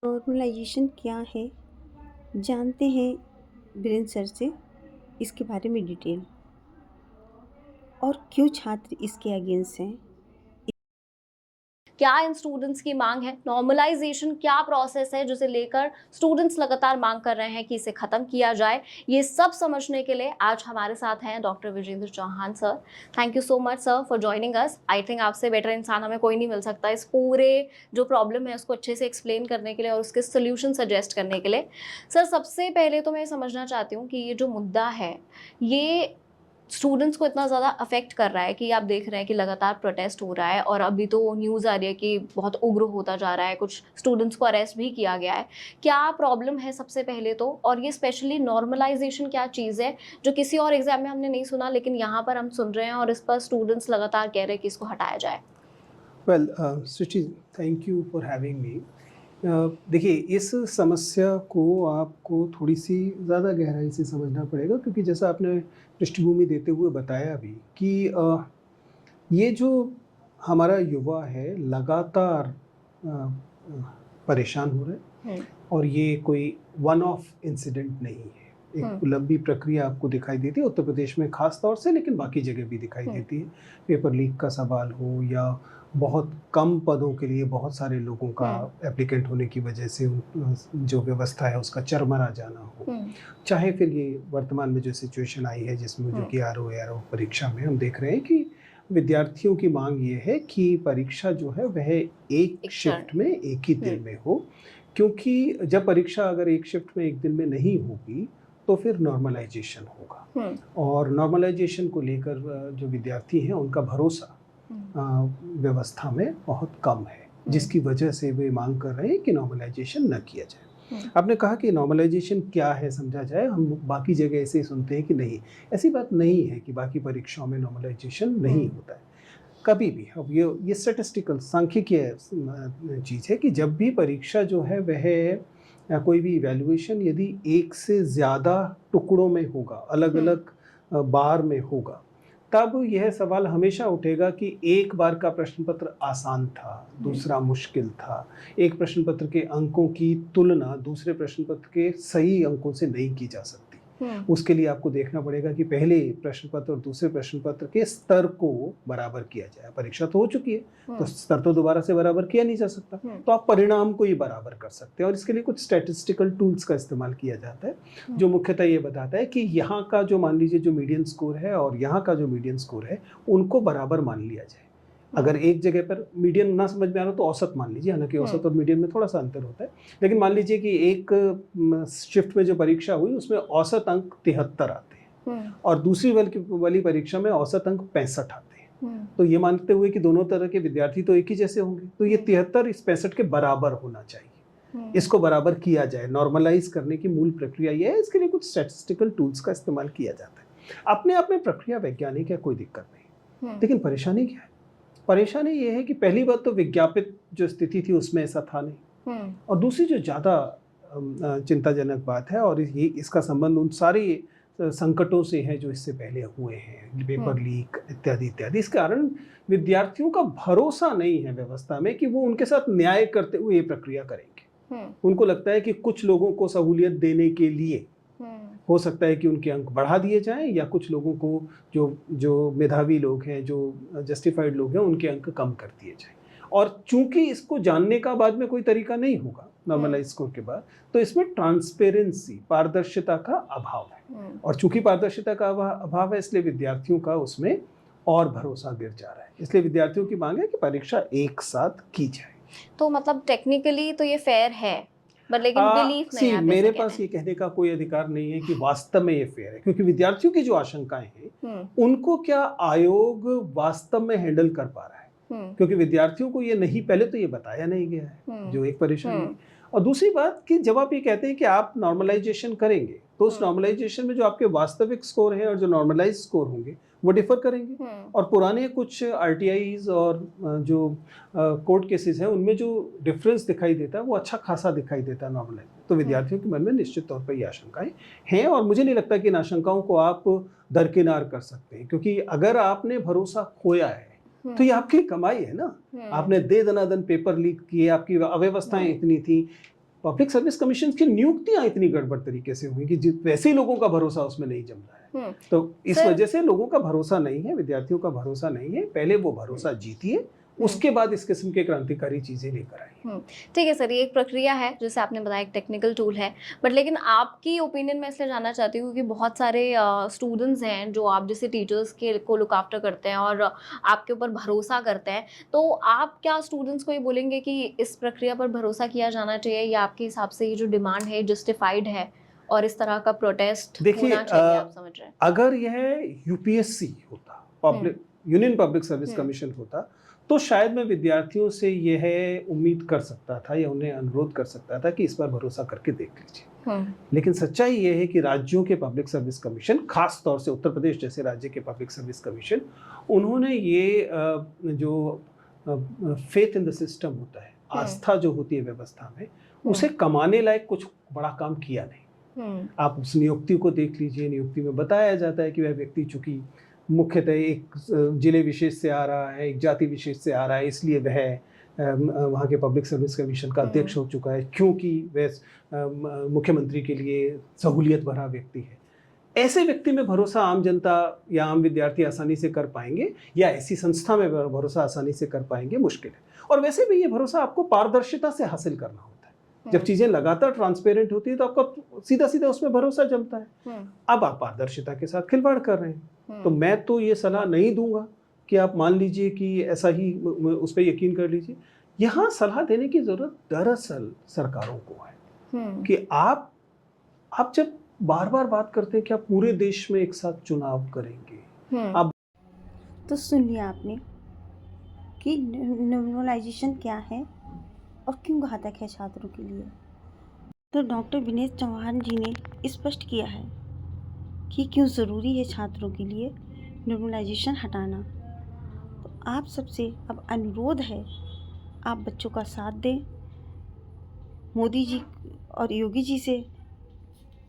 Normalisation क्या है? जानते हैं वीरेंद्र सर से इसके बारे में डिटेल। और क्यों छात्र इसके अगेंस्ट हैं? क्या इन स्टूडेंट्स की मांग है, नॉर्मलाइजेशन क्या प्रोसेस है जिसे लेकर स्टूडेंट्स लगातार मांग कर रहे हैं कि इसे खत्म किया जाए। ये सब समझने के लिए आज हमारे साथ हैं doctor Vijendra Chauhan sir. Thank you so much sir for joining us. I think आपसे बेटर इंसान हमें कोई नहीं मिल सकता इस पूरे जो प्रॉब्लम है उसको अच्छे से एक्सप्लेन करने के लिए और उसके सोल्यूशन सजेस्ट करने के लिए। सर, सबसे पहले तो मैं समझना चाहती हूँ कि ये जो मुद्दा है ये स्टूडेंट्स को इतना ज़्यादा अफेक्ट कर रहा है कि आप देख रहे हैं कि लगातार प्रोटेस्ट हो रहा है और अभी तो न्यूज़ आ रही है कि बहुत उग्र होता जा रहा है, कुछ स्टूडेंट्स को अरेस्ट भी किया गया है। क्या प्रॉब्लम है सबसे पहले तो? और ये स्पेशली नॉर्मलाइजेशन क्या चीज़ है जो किसी और एग्जाम में हमने नहीं सुना लेकिन यहाँ पर हम सुन रहे हैं और इस पर स्टूडेंट्स लगातार कह रहे हैं कि इसको हटाया जाए? Well Srishti, thank you for having me. देखिए, इस समस्या को आपको थोड़ी सी ज़्यादा गहराई से समझना पड़ेगा, क्योंकि जैसा आपने पृष्ठभूमि देते हुए बताया भी कि ये जो हमारा युवा है लगातार परेशान हो रहा है, और ये कोई वन ऑफ इंसिडेंट नहीं है। एक लंबी प्रक्रिया आपको दिखाई देती है उत्तर प्रदेश में खास तौर से, लेकिन बाकी जगह भी दिखाई देती है। पेपर लीक का सवाल हो या बहुत कम पदों के लिए बहुत सारे लोगों का एप्लीकेंट होने की वजह से जो व्यवस्था है उसका चरमरा जाना हो, चाहे फिर ये वर्तमान में जो सिचुएशन आई है जिसमें जो कि आर ओ परीक्षा में हम देख रहे हैं कि विद्यार्थियों की मांग ये है कि परीक्षा जो है वह एक शिफ्ट में एक ही दिन में हो, क्योंकि जब परीक्षा अगर एक शिफ्ट में एक दिन में नहीं होगी तो फिर नॉर्मलाइजेशन होगा, और नॉर्मलाइजेशन को लेकर जो विद्यार्थी हैं उनका भरोसा व्यवस्था में बहुत कम है, जिसकी वजह से वे मांग कर रहे हैं कि नॉर्मलाइजेशन न किया जाए। आपने कहा कि नॉर्मलाइजेशन क्या है समझा जाए, हम बाकी जगह ऐसे ही सुनते हैं कि नहीं, ऐसी बात नहीं है कि बाकी परीक्षाओं में नॉर्मलाइजेशन नहीं होता है कभी भी। अब ये स्टैटिस्टिकल सांख्यिकीय चीज़ है कि जब भी परीक्षा जो है वह या कोई भी इवैल्यूएशन यदि एक से ज़्यादा टुकड़ों में होगा, अलग अलग बार में होगा, तब यह सवाल हमेशा उठेगा कि एक बार का प्रश्न पत्र आसान था, दूसरा मुश्किल था, एक प्रश्न पत्र के अंकों की तुलना दूसरे प्रश्न पत्र के सही अंकों से नहीं की जा सकती। उसके लिए आपको देखना पड़ेगा कि पहले प्रश्न पत्र और दूसरे प्रश्न पत्र के स्तर को बराबर किया जाए। परीक्षा तो हो चुकी है, तो स्तर तो दोबारा से बराबर किया नहीं जा सकता, तो आप परिणाम को ही बराबर कर सकते हैं, और इसके लिए कुछ स्टैटिस्टिकल टूल्स का इस्तेमाल किया जाता है, जो मुख्यतः ये बताता है कि यहाँ का जो मान लीजिए जो मीडियन स्कोर है और यहाँ का जो मीडियन स्कोर है उनको बराबर मान लिया जाए। अगर एक जगह पर मीडियन ना समझ में आ रहा तो औसत मान लीजिए, हालांकि औसत और मीडियन में थोड़ा सा अंतर होता है, लेकिन मान लीजिए कि एक शिफ्ट में जो परीक्षा हुई उसमें औसत अंक 73 आते हैं और दूसरी वाली परीक्षा में औसत अंक 65 आते हैं। तो ये मानते हुए कि दोनों तरह के विद्यार्थी तो एक ही जैसे होंगे, तो ये 73 इस 65 के बराबर होना चाहिए। इसको बराबर किया जाए, नॉर्मलाइज करने की मूल प्रक्रिया ये है। इसके लिए कुछ स्टैटिस्टिकल टूल्स का इस्तेमाल किया जाता है। अपने आप में प्रक्रिया वैज्ञानिक है, कोई दिक्कत नहीं, लेकिन परेशानी क्या है? परेशानी ये है कि पहली बात तो विज्ञापित जो स्थिति थी उसमें ऐसा था नहीं, और दूसरी जो ज़्यादा चिंताजनक बात है, और ये इसका संबंध उन सारे संकटों से है जो इससे पहले हुए हैं, पेपर लीक इत्यादि इत्यादि। इस कारण विद्यार्थियों का भरोसा नहीं है व्यवस्था में कि वो उनके साथ न्याय करते हुए ये प्रक्रिया करेंगे। उनको लगता है कि कुछ लोगों को सहूलियत देने के लिए हो सकता है कि उनके अंक बढ़ा दिए जाएं, या कुछ लोगों को जो जो मेधावी लोग हैं, जो जस्टिफाइड लोग हैं, उनके अंक कम कर दिए जाएं। और चूंकि इसको जानने का बाद में कोई तरीका नहीं होगा नॉर्मलाइज स्कोर के बाद, तो इसमें ट्रांसपेरेंसी, पारदर्शिता का अभाव है, और चूंकि पारदर्शिता का अभाव है इसलिए विद्यार्थियों का उसमें और भरोसा गिर जा रहा है। इसलिए विद्यार्थियों की मांग है कि परीक्षा एक साथ की जाए। तो मतलब टेक्निकली तो ये फेयर है, बट लेकिन बिलीफ नहीं है। मेरे पास ये कहने का कोई अधिकार नहीं है कि वास्तव में ये फेयर है, क्योंकि विद्यार्थियों की जो आशंकाएं हैं उनको क्या आयोग वास्तव में हैंडल कर पा रहा है, क्योंकि विद्यार्थियों को ये नहीं, पहले तो ये बताया नहीं गया है, जो एक परेशानी है। और दूसरी बात कि जब आप ये कहते हैं कि आप नॉर्मलाइजेशन करेंगे, तो उस नॉर्मलाइजेशन में जो आपके वास्तविक स्कोर हैं और जो नॉर्मलाइज स्कोर होंगे वो डिफर करेंगे, और पुराने कुछ आरटीआईज और जो कोर्ट केसेस हैं उनमें जो डिफरेंस दिखाई देता है वो अच्छा खासा दिखाई देता है नॉर्मलाइज। तो विद्यार्थियों के मन में निश्चित तौर पर ये आशंकाएं हैं, और मुझे नहीं लगता कि इन आशंकाओं को आप दरकिनार कर सकते हैं, क्योंकि अगर आपने भरोसा खोया है तो ये आपकी कमाई है ना। आपने दे दनादन पेपर लीक किए, आपकी अव्यवस्थाएं इतनी थी, पब्लिक सर्विस कमीशन की नियुक्तियां इतनी गड़बड़ तरीके से हुई कि वैसे ही लोगों का भरोसा उसमें नहीं जम रहा है। तो इस वजह से लोगों का भरोसा नहीं है, विद्यार्थियों का भरोसा नहीं है। पहले वो भरोसा जीतिए, उसके बाद इस किस्म के क्रांतिकारी चीजें लेकर आइए। ठीक है सर, ये एक प्रक्रिया है जैसे आपने बताया, एक टेक्निकल टूल है, बट लेकिन आपकी ओपिनियन मैं इसलिए जानना चाहती हूँ कि बहुत सारे स्टूडेंट्स हैं जो आप जैसे टीचर्स के को लुक आफ्टर करते हैं और आपके ऊपर भरोसा करते हैं, तो आप क्या स्टूडेंट्स को ये बोलेंगे कि इस प्रक्रिया पर भरोसा किया जाना चाहिए, या आपके हिसाब से ये जो डिमांड है जस्टिफाइड है और इस तरह का प्रोटेस्ट होना चाहिए, आप समझ रहे हैं? अगर यह यूपीएससी होता, public union public service commission होता, तो शायद मैं विद्यार्थियों से यह उम्मीद कर सकता था या उन्हें अनुरोध कर सकता था कि इस पर भरोसा करके देख लीजिए। लेकिन सच्चाई ये है कि राज्यों के पब्लिक सर्विस कमीशन, खास तौर से उत्तर प्रदेश जैसे राज्य के पब्लिक सर्विस कमीशन, उन्होंने ये जो फेथ इन द सिस्टम होता है, आस्था जो होती है व्यवस्था में, उसे कमाने लायक कुछ बड़ा काम किया नहीं। आप उस नियुक्ति को देख लीजिए, नियुक्ति में बताया जाता है कि वह व्यक्ति चूंकि मुख्यतः एक जिले विशेष से आ रहा है, एक जाति विशेष से आ रहा है, इसलिए वह वहाँ के पब्लिक सर्विस कमीशन का अध्यक्ष हो चुका है, क्योंकि वह मुख्यमंत्री के लिए सहूलियत भरा व्यक्ति है। ऐसे व्यक्ति में भरोसा आम जनता या आम विद्यार्थी आसानी से कर पाएंगे, या ऐसी संस्था में भरोसा आसानी से कर पाएंगे, मुश्किल है। और वैसे भी ये भरोसा आपको पारदर्शिता से हासिल करना होता है। जब चीजें लगातार ट्रांसपेरेंट होती है तो आपका सीधा सीधा उसमें भरोसा जमता है। अब आप पारदर्शिता के साथ खिलवाड़ कर रहे हैं, तो मैं तो ये सलाह नहीं दूंगा कि आप मान लीजिए कि ऐसा ही उस पर यकीन कर लीजिए। यहाँ सलाह देने की जरूरत दरअसल सरकारों को है कि आप जब बार बार बात करते हैं कि आप पूरे देश में एक साथ चुनाव करेंगे, आप तो सुन लिया आपने कि नॉर्मलाइजेशन क्या है और क्यों घातक है छात्रों के लिए। तो डॉक्टर विनेश चौहान जी ने स्पष्ट किया है कि क्यों ज़रूरी है छात्रों के लिए नॉर्मलाइजेशन हटाना। तो आप सबसे अब अनुरोध है, आप बच्चों का साथ दें। मोदी जी और योगी जी से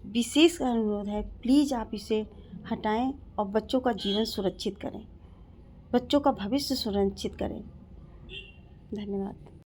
विशेष अनुरोध है, प्लीज़ आप इसे हटाएं और बच्चों का जीवन सुरक्षित करें, बच्चों का भविष्य सुरक्षित करें। धन्यवाद।